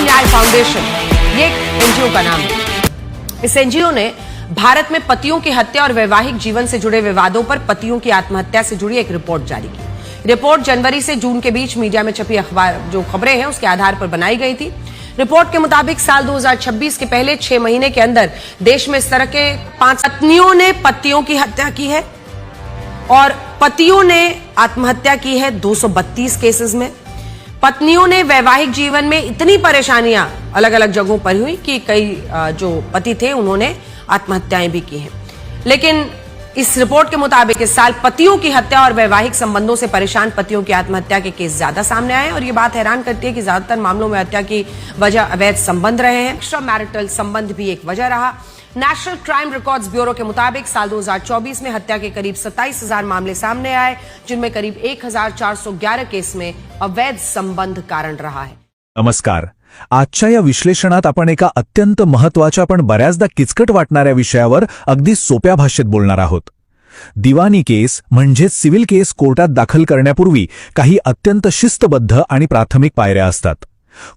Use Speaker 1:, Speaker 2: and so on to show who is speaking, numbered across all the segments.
Speaker 1: न्याय फाउंडेशन, ये एक एनजीओ का नाम है। इस एनजीओ ने भारत में पतियों की हत्या और वैवाहिक जीवन से जुड़े विवादों पर पतियों की आत्महत्या से जुड़ी एक रिपोर्ट जारी की। रिपोर्ट जनवरी से जून के बीच मीडिया में छपी अखबार जो खबरें हैं उसके आधार पर बनाई गई थी। रिपोर्ट के मुताबिक साल 2026 के पहले 6 महीने के अंदर देश में इस तरह के 5 पत्नियों ने पतियों की हत्या की है और पतियों ने आत्महत्या की है 232 केसेस में। पत्नियों ने वैवाहिक जीवन में इतनी परेशानियां अलग अलग जगहों पर हुई कि कई जो पति थे उन्होंने आत्महत्याएं भी की हैं। लेकिन इस रिपोर्ट के मुताबिक इस साल पतियों की हत्या और वैवाहिक संबंधों से परेशान पतियों की आत्महत्या के केस ज्यादा सामने आए और ये बात हैरान करती है कि ज्यादातर मामलों में हत्या की वजह अवैध संबंध रहे हैं। एक्स्ट्रा मैरिटल संबंध भी एक वजह रहा। नेशनल क्राइम रिकॉर्ड्स ब्यूरो के मुताबिक साल 2024 में हत्या के करीब 27,000 मामले सामने आए, जिनमें करीब 1,411 केस में अवैध संबंध कारण रहा है।
Speaker 2: नमस्कार। आजच्या या विश्लेषणात आपण एका अत्यंत महत्त्वाच्या पण बऱ्याचदा किचकट वाटणाऱ्या विषयावर अगदी सोप्या भाषेत बोलणार आहोत। दिवाणी केस म्हणजे सिव्हिल केस कोर्टात दाखल करण्यापूर्वी काही अत्यंत शिस्तबद्ध आणि प्राथमिक पायऱ्या असतात।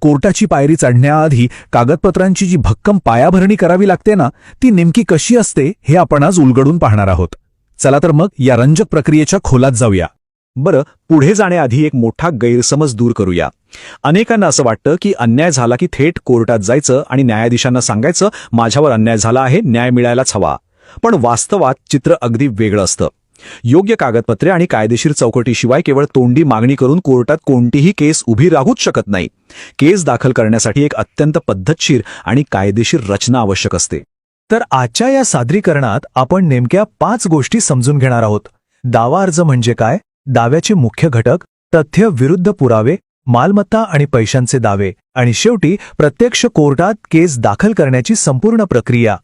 Speaker 2: कोर्टाची पायरी चढण्याआधी कागदपत्रांची जी भक्कम पायाभरणी करावी लागते ना, ती नेमकी कशी असते हे आपण आज उलगडून पाहणार आहोत। चला तर मग या रंजक प्रक्रियेच्या खोलात जाऊया। बरं, पुढे जाण्याआधी एक मोठा गैरसमज दूर करूया। अनेकांना असं वाटतं की अन्याय झाला की थेट कोर्टात जायचं आणि न्यायाधीशांना सांगायचं माझ्यावर अन्याय झाला आहे, न्याय मिळायलाच हवा। पण वास्तवात चित्र अगदी वेगळं असतं। योग्य कागदपत्रे आणि कायदेशीर चौकटीशिवाय केवळ तोंडी मागणी करून कोर्टात कोणतीही केस उभी राहूच शकत नाही। केस दाखल करण्यासाठी एक अत्यंत पद्धतशीर आणि कायदेशीर रचना आवश्यक असते। तर आजच्या या सादरीकरणात आपण नेमक्या 5 गोष्टी समजून घेणार आहोत। दावा अर्ज म्हणजे काय, दाव्याचे मुख्य घटक, तथ्य विरुद्ध पुरावे, मालमत्ता आणि पैशांचे दावे, आणि शेवटी प्रत्यक्ष कोर्टात केस दाखल करण्याची संपूर्ण प्रक्रिया।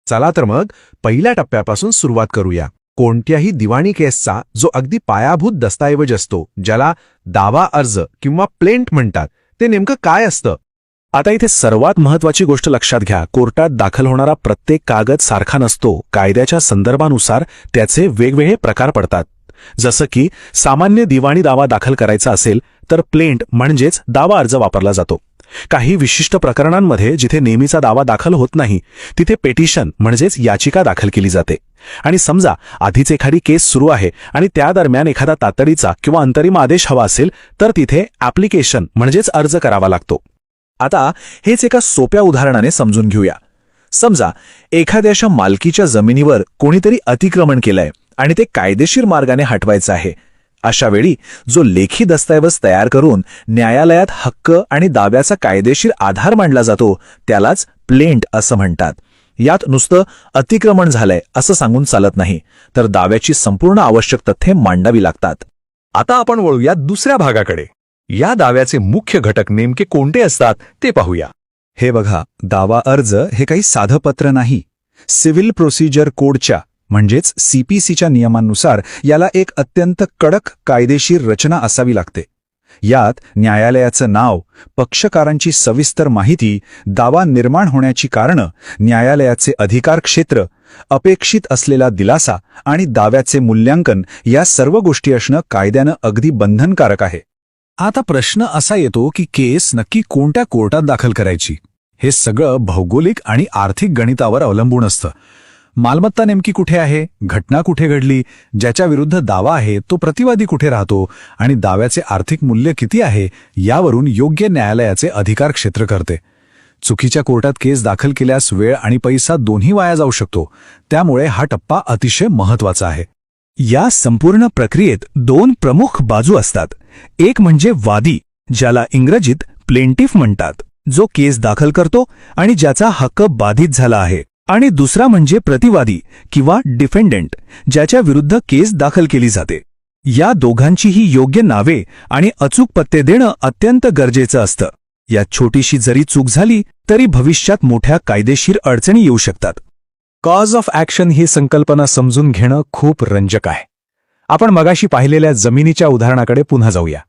Speaker 3: चला तर मग पहिल्या टप्प्यापासून सुरुवात करूया। कोणत्याही दिवाणी केसचा जो अगदी पायाभूत दस्तऐवज असतो, ज्याला दावा अर्ज किंवा प्लेंट म्हणतात, ते नेमकं काय असतं?
Speaker 2: आता इथे सर्वात महत्त्वाची गोष्ट लक्षात घ्या। कोर्टात दाखल होणारा प्रत्येक कागद सारखा नसतो। कायद्याच्या संदर्भानुसार त्याचे वेगवेगळे प्रकार पडतात। जसं की सामान्य दिवाणी दावा दाखल करायचा असेल तर प्लेंट म्हणजेच दावा अर्ज वापरला जातो। काही विशिष्ट प्रकरणांमध्ये जिथे नेहमीचा दावा दाखल होत नाही तिथे पेटिशन म्हणजेच याचिका दाखल केली जाते। आणि समजा आधीच एखादी केस सुरू आहे आणि त्या दरम्यान एखादा तातडीचा किंवा अंतरिम आदेश हवा असेल तर तिथे ॲप्लिकेशन म्हणजेच अर्ज करावा लागतो। आता हेच एका सोप्या उदाहरणाने समजून घेऊया। समजा एखाद्याच्या मालकीच्या जमिनीवर कोणीतरी अतिक्रमण केलंय आणि ते कायदेशीर मार्गाने हटवायचं आहे। अशा वेळी जो लेखी दस्तऐवज तयार करून न्यायालयात हक्क आणि दाव्याचा कायदेशीर आधार मांडला जातो त्यालाच प्लेंट असं म्हणतात। यात नुसतं अतिक्रमण झालंय असं सांगून चालत नाही, तर दाव्याची संपूर्ण आवश्यक तथ्ये मांडावी लागतात।
Speaker 3: आता आपण वळूया दुसऱ्या भागाकडे। या दाव्याचे मुख्य घटक नेमके कोणते असतात ते पाहूया।
Speaker 2: हे बघा, दावा अर्ज हे काही साधं पत्र नाही। सिव्हिल प्रोसिजर कोडच्या म्हणजेच सीपीसीच्या नियमांनुसार याला एक अत्यंत कडक कायदेशीर रचना असावी लागते। यात न्यायालयाचं नाव, पक्षकारांची सविस्तर माहिती, दावा निर्माण होण्याची कारणं, न्यायालयाचे अधिकार क्षेत्र, अपेक्षित असलेला दिलासा आणि दाव्याचे मूल्यांकन या सर्व गोष्टी असणं कायद्यानं अगदी बंधनकारक आहे। आता प्रश्न असा येतो की केस नक्की कोणत्या कोर्टात दाखल करायची? हे सगळं भौगोलिक आणि आर्थिक गणितावर अवलंबून असतं। मालमत्ता नेमकी कुठे आहे, घटना कुठे घडली, ज्याच्या विरुद्ध दावा आहे तो प्रतिवादी कुठे राहतो आणि दाव्याचे आर्थिक मूल्य किती आहे यावरून योग्य न्यायालयाचे अधिकार क्षेत्र करते। चुकीच्या कोर्टात केस दाखल केल्यास वेळ आणि पैसा दोन्ही वाया जाऊ शकतो। त्यामुळे हा टप्पा अतिशय महत्त्वाचा आहे। या संपूर्ण प्रक्रियेत 2 प्रमुख बाजू असतात। एक म्हणजे वादी, ज्याला इंग्रजीत प्लेंटिफ म्हणतात, जो केस दाखल करतो आणि ज्याचा हक्क बाधित झाला आहे, आणि दुसरा म्हणजे प्रतिवादी किंवा डिफेंडेंट, ज्याच्या विरुद्ध केस दाखल केली जाते। या दोघांचीही योग्य नावे आणि अचूक पत्ते देणं अत्यंत गरजेचं असतं। यात छोटीशी जरी चूक झाली तरी भविष्यात मोठ्या कायदेशीर अडचणी येऊ शकतात। कॉज ऑफ ॲक्शन ही संकल्पना समजून घेणं खूप रंजक आहे। आपण मगाशी पाहिलेल्या जमिनीच्या उदाहरणाकडे पुन्हा जाऊया।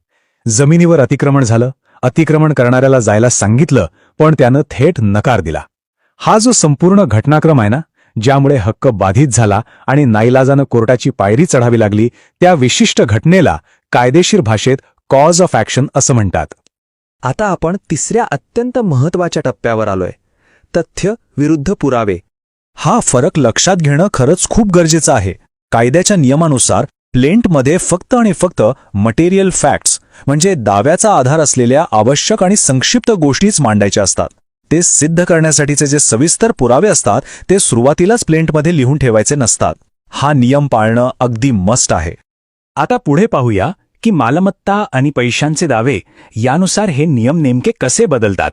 Speaker 2: जमिनीवर अतिक्रमण झालं, अतिक्रमण करणाऱ्याला जायला सांगितलं पण त्यानं थेट नकार दिला। हा जो संपूर्ण घटनाक्रम आहे ना, ज्यामुळे हक्क बाधित झाला आणि नाईलाजानं कोर्टाची पायरी चढावी लागली, त्या विशिष्ट घटनेला कायदेशीर भाषेत कॉज ऑफ ॲक्शन असं म्हणतात। आता आपण तिसऱ्या अत्यंत महत्त्वाच्या टप्प्यावर आलोय, तथ्य विरुद्ध पुरावे. हा फरक लक्षात घेणं खरंच खूप गरजेचं आहे. कायद्याच्या नियमानुसार प्लेंटमध्ये फक्त आणि फक्त मटेरियल फॅक्ट्स म्हणजे दाव्याचा आधार असलेल्या आवश्यक आणि संक्षिप्त गोष्टीच मांडायच्या असतात. ते सिद्ध करण्यासाठीचे जे सविस्तर पुरावे असतात ते सुरुवातीलाच प्लेंटमध्ये लिहून ठेवायचे नसतात. हा नियम पाळणं अगदी मस्ट आहे. आता पुढे पाहूया की मालमत्ता आणि पैशांचे दावे यानुसार हे नियम नेमके कसे बदलतात.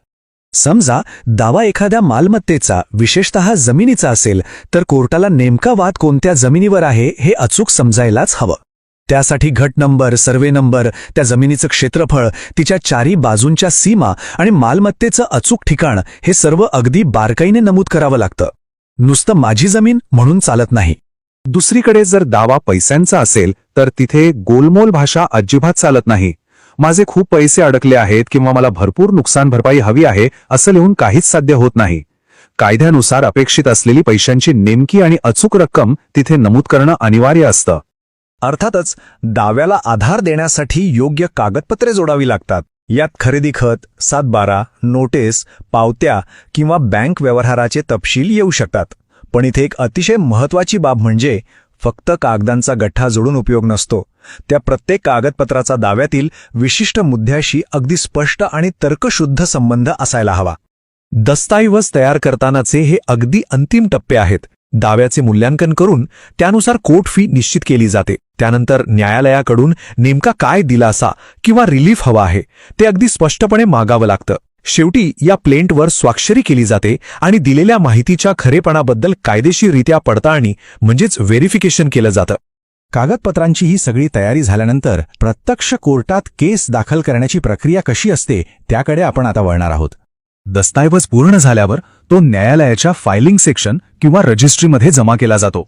Speaker 2: समजा दावा एखाद्या मालमत्तेचा विशेषतः जमिनीचा असेल तर कोर्टाला नेमका वाद कोणत्या जमिनीवर आहे हे अचूक समजायलाच हवं. त्यासाठी घट नंबर, सर्वे नंबर, त्या जमिनीचं क्षेत्रफळ, तिच्या चारी बाजूंच्या सीमा आणि मालमत्तेचं अचूक ठिकाण हे सर्व अगदी बारकाईने नमूद करावं लागतं. नुसतं माझी जमीन म्हणून चालत नाही.
Speaker 3: दुसरीकडे जर दावा पैशांचा असेल तर तिथे गोलमोल भाषा अजिबात चालत नाही. माझे खूप पैसे अडकले आहेत किंवा मला भरपूर नुकसान भरपाई हवी आहे असं लिहून काहीच साध्य होत नाही. कायद्यानुसार अपेक्षित असलेली पैशांची नेमकी आणि अचूक रक्कम तिथे नमूद करणं अनिवार्य असतं.
Speaker 2: अर्थातच दाव्याला आधार देण्यासाठी योग्य कागदपत्रे जोडावी लागतात. यात खरेदी खत, 7/12, नोटीस, पावत्या किंवा बँक व्यवहाराचे तपशील येऊ शकतात. पण इथे एक अतिशय महत्त्वाची बाब म्हणजे फक्त कागदांचा गठ्ठा जोडून उपयोग नसतो. त्या प्रत्येक कागदपत्राचा दाव्यातील विशिष्ट मुद्द्याशी अगदी स्पष्ट आणि तर्कशुद्ध संबंध असायला हवा.
Speaker 3: दस्तऐवज तयार करतानाचे हे अगदी अंतिम टप्पे आहेत. दाव्याचे मूल्यांकन करून त्यानुसार कोर्ट फी निश्चित केली जाते. त्यानंतर न्यायालयाकडून नेमका काय दिलासा किंवा रिलीफ हवा आहे ते अगदी स्पष्टपणे मागावं लागतं. शेवटी या प्लेंटवर स्वाक्षरी केली जाते आणि दिलेल्या माहितीच्या खरेपणाबद्दल कायदेशीररित्या पडताळणी म्हणजेच व्हेरिफिकेशन केलं जातं.
Speaker 2: कागदपत्रांची ही सगळी तयारी झाल्यानंतर प्रत्यक्ष कोर्टात केस दाखल करण्याची प्रक्रिया कशी असते त्याकडे आपण आता वळणार आहोत.
Speaker 3: दस्तऐवज पूर्ण झाल्यावर तो न्यायालयाच्या फायलिंग सेक्शन किंवा रजिस्ट्रीमध्ये जमा केला जातो.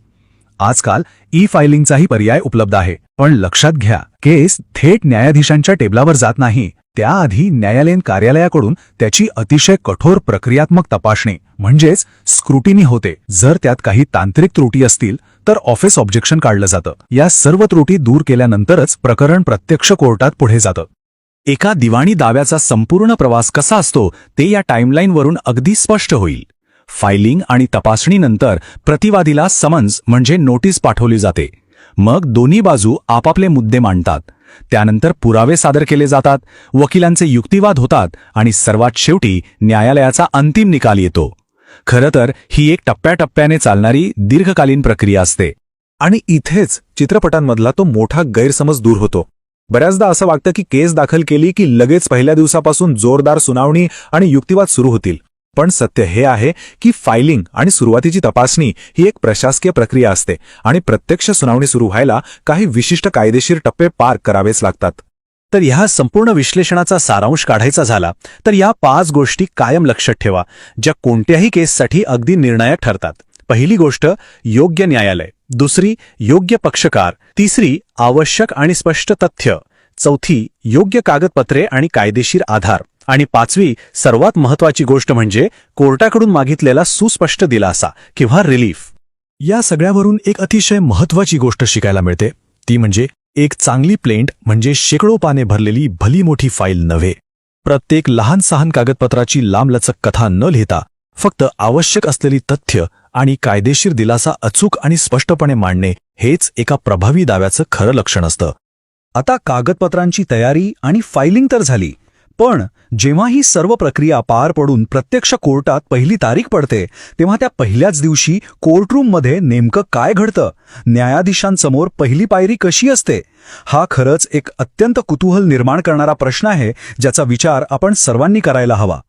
Speaker 3: आजकाल ई-फायलिंगचाही पर्याय उपलब्ध आहे. पण लक्षात घ्या, केस थेट न्यायाधीशांच्या टेबलावर जात नाही. त्याआधी न्यायालयीन कार्यालयाकडून त्याची अतिशय कठोर प्रक्रियात्मक तपासणी म्हणजेच स्क्रुटिनी होते. जर त्यात काही तांत्रिक त्रुटी असतील तर ऑफिस ऑब्जेक्शन काढलं जातं. या सर्व त्रुटी दूर केल्यानंतरच प्रकरण प्रत्यक्ष कोर्टात पुढे जातं.
Speaker 2: एका दिवाणी दाव्याचा संपूर्ण प्रवास कसा असतो ते या टाइमलाईनवरून अगदी स्पष्ट होईल. फायलिंग आणि तपासणीनंतर प्रतिवादीला समन्स म्हणजे नोटीस पाठवली जाते. मग दोन्ही बाजू आपापले मुद्दे मांडतात. त्यानंतर पुरावे सादर केले जातात, वकिलांचे युक्तिवाद होतात आणि सर्वात शेवटी न्यायालयाचा अंतिम निकाल येतो. खरं तर ही एक टप्प्याटप्प्याने चालणारी दीर्घकालीन प्रक्रिया असते.
Speaker 3: आणि इथेच चित्रपटांमधला तो मोठा गैरसमज दूर होतो. बऱ्याचदा असं वाटतं की केस दाखल केली की लगेच पहिल्या दिवसापासून जोरदार सुनावणी आणि युक्तिवाद सुरू होतील. पण सत्य हे आहे की फायलिंग आणि सुरुवातीची तपासणी ही एक प्रशासकीय प्रक्रिया असते आणि प्रत्यक्ष सुनावणी सुरू व्हायला काही विशिष्ट कायदेशीर टप्पे पार करावेच लागतात.
Speaker 2: तर ह्या संपूर्ण विश्लेषणाचा सारांश काढायचा झाला तर या 5 गोष्टी कायम लक्षात ठेवा ज्या कोणत्याही केससाठी अगदी निर्णायक ठरतात. पहिली गोष्ट योग्य न्यायालय, दुसरी योग्य पक्षकार, तिसरी आवश्यक आणि स्पष्ट तथ्य, चौथी योग्य कागदपत्रे आणि कायदेशीर आधार आणि पाचवी सर्वात महत्त्वाची गोष्ट म्हणजे कोर्टाकडून मागितलेला सुस्पष्ट दिलासा किंवा रिलीफ.
Speaker 3: या सगळ्यावरून एक अतिशय महत्त्वाची गोष्ट शिकायला मिळते, ती म्हणजे एक चांगली प्लेंट म्हणजे शेकडो पाने भरलेली भली मोठी फाईल नव्हे. प्रत्येक लहान सहान कागदपत्राची लांबलचक कथा न लिहिता फक्त आवश्यक असलेली तथ्य आणि कायदेशीर दिलासा अचूक आणि स्पष्टपणे मांडणे हेच एका प्रभावी दाव्याचं खरं लक्षण असतं.
Speaker 2: आता कागदपत्रांची तयारी आणि फायलिंग तर झाली, पण जेव्हा ही सर्व प्रक्रिया पार पडून प्रत्यक्ष कोर्टात पहिली तारीख पडते तेव्हा त्या पहिल्याच दिवशी कोर्टरूममध्ये नेमकं काय घडतं, न्यायाधीशांसमोर पहिली पायरी कशी असते, हा खरंच एक अत्यंत कुतूहल निर्माण करणारा प्रश्न आहे ज्याचा विचार आपण सर्वांनी करायला हवा.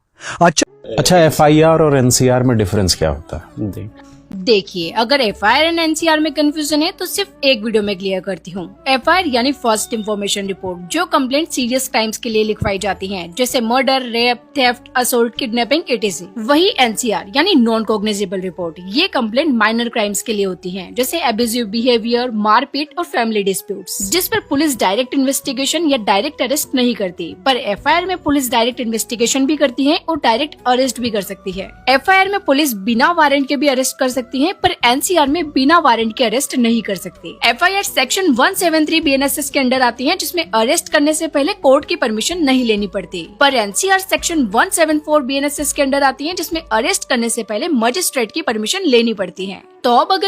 Speaker 4: अच्छा, एफआईआर और एनसीआर में डिफरेंस क्या होता है?
Speaker 5: देखिए, अगर एफआईआर एंड एनसीआर में कंफ्यूजन है तो सिर्फ एक वीडियो में क्लियर करती हूँ. एफआईआर यानी फर्स्ट इंफॉर्मेशन रिपोर्ट, जो कंप्लेंट सीरियस क्राइम्स के लिए लिखवाई जाती हैं, जैसे murder, rape, theft, assault, kidnapping, etc. वही एनसीआर यानी नॉन कॉग्निजेबल रिपोर्ट, ये कंप्लेंट माइनर क्राइम्स के लिए होती हैं, जैसे एब्यूजिव बिहेवियर, मारपीट और फैमिली डिस्प्यूट्स, जिस पर पुलिस डायरेक्ट इन्वेस्टिगेशन या डायरेक्ट अरेस्ट नहीं करती. पर एफआईआर में पुलिस डायरेक्ट इन्वेस्टिगेशन भी करती है और डायरेक्ट अरेस्ट भी कर सकती है. एफआईआर में पुलिस बिना वारंट के भी अरेस्ट कर सकती हैं, पर एनसीआर में बिना वारंट के अरेस्ट नहीं कर सकते। एफआईआर सेक्शन 173 बीएनएसएस के अंडर आती है, जिसमें अरेस्ट करने से पहले कोर्ट की परमिशन नहीं लेनी पड़ती। पर एनसीआर सेक्शन 174 बीएनएसएस के अंडर आती है, जिसमें अरेस्ट करने से पहले मजिस्ट्रेट की परमिशन लेनी पड़ती है। तो अब अगर